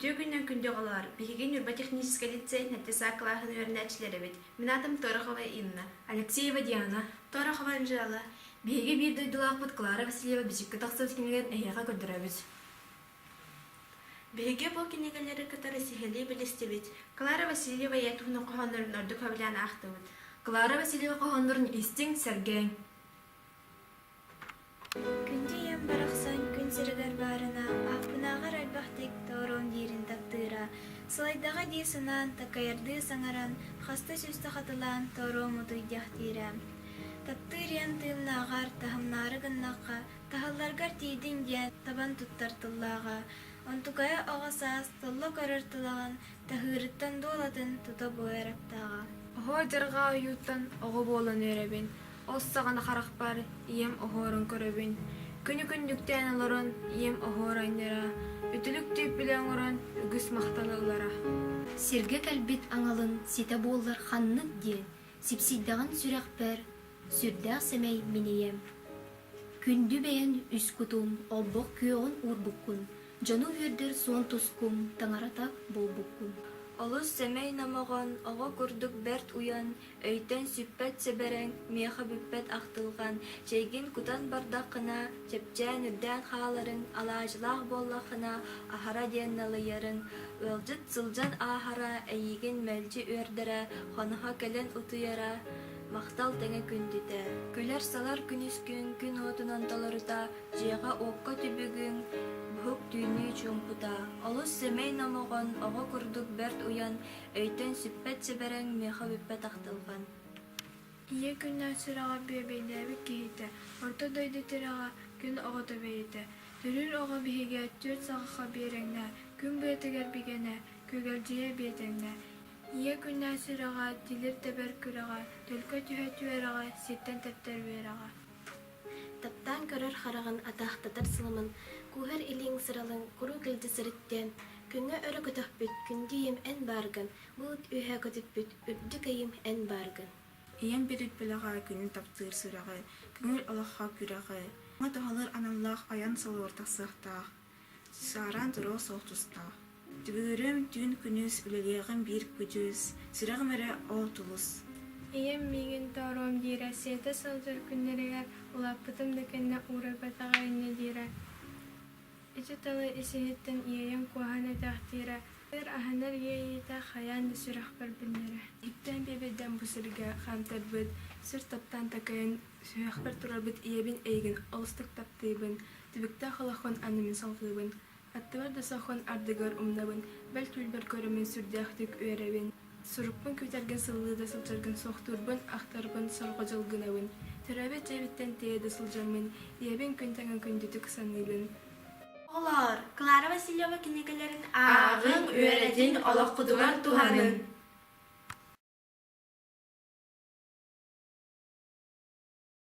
Күтүү күннен күндө олар. Биһиги Нюрба-технический лицей Нәттеса клаһын өөрнәчләре бит. Мен атым Торохова Инна. Алексеева Диана. Торохова Анжела. Биһиги биир дойдулаахпыт Клара Васильева бичикке тахсыбыт кинеген эйэҕэ көрдөрөбүз. Биһиги бу кинегелери кытары сихили билистибит. Клара Васильева ятуну кохоннорун ордук хабылян ахтыбыт. Клара Васильева кохоннорун истиң Сергей. Күндием барахсан күн сиригер барына, аппынағар альбақтик тоорон дирин тактыра. Слайдаға дейсынан такайырды саңаран, хаста сүсті қатылан тоорон мутуйдяқтыра. Таптыриян тыымнағар тахымнары гыннаққа, тахалларгар тейдин ден табан туттартыллаға. Онтукая оғасас толло көріртылаған, тахырыттан долатын тута бойарактаға. Охо жарга уюттан ого болан өрөбүн. Ос сагана харакпар ием охорун көрөбүн. Күнү күндүктен алорун ием охорайнара. Үтүлүк түйп билен орон үгүс макталылара. Сирге калбит аңалын сите боллар ханнык диен. Сипсиддаган сүрәкпер, сүрдәк семей минием. Күндү бәйен үс кутум, олбок күйогун урбуккун. Жону үрдер сон тускум, таңарата болбуккун. Олус семей намаган, ого курдук берт уян, өйтен сүппет себерең, меха бүппет ақтылған, чейгин кутан бардақына, чепчән үрдән халарын, алажылақ боллақына, ахара денналы өлжіт сылжан ахара, әйігін мәлчі өрдірі, хоныха кәлен утуяра, мақтал тәңе күндіті. Көлер салар күнүскүн, күн отунан таларыта, жеға оққа түбігін, Хук түйні чумпута. Олус семей намогон, ого курдук берт уян, өйтен сүппет себерең меха бүппет ақтылған. Ие күннен сұраға бейбейләбі кейті, орта дойды тыраға күн оғыты бейті. Түрір оғы бейге түрт сағыға беріңні, күн бөйтігер бігені, көгелжие бетіңні. Ие күннен сұраға дилер тәбір күраға, төлкі түйе түйераға, сеттен тәптер бераға. Таптан көрөр хараган атахтатар сылымын, кухар илиң сыралың, куру кілді сырыттен, күнге өрі көтөкпүт, күндейім ән баргын, бұлт үйе көтөкпүт, үрді кайым ән баргын. Ием бирит белага күнүн таптыр сырагы, күңүл алакка күрагы. Ма тохалыр аналлах аян солор тасыктах. Саран туро соктуста. Түбүрөм түн күнүс үлелегин бир күжүс, сырагы мере ол тулус. Ием мигин тором дира, сеті сылжыр күннерегер, улаппытым декенне урабатаға инне дира. Ичі талы исихеттен иеем куахана тахтира, бір аханар иеейта хаянды сүрах бар білнері. Иптен бебеден бұсырға қамтар бұд, сүр таптан такайын сүрах бар тұрар бұд иебін эйгін олыстық таптыйбын, түбікті қалақын анымен салғыбын. Аттыбар да сақын ардыгар умнабын, бәл түлбір көрімен сүрдяқтық өйребін. Суруппун күтәрген сыллыда сылжаргын соқтурбын, ақтарбын сарға жылгынабын. Төрәбет жәбіттен тейеді сылжамын, иебін күнтәңін күндетік санылын. Олар, Клара Васильева кинегелерин Ағын өреден олақ құдуар туғанын.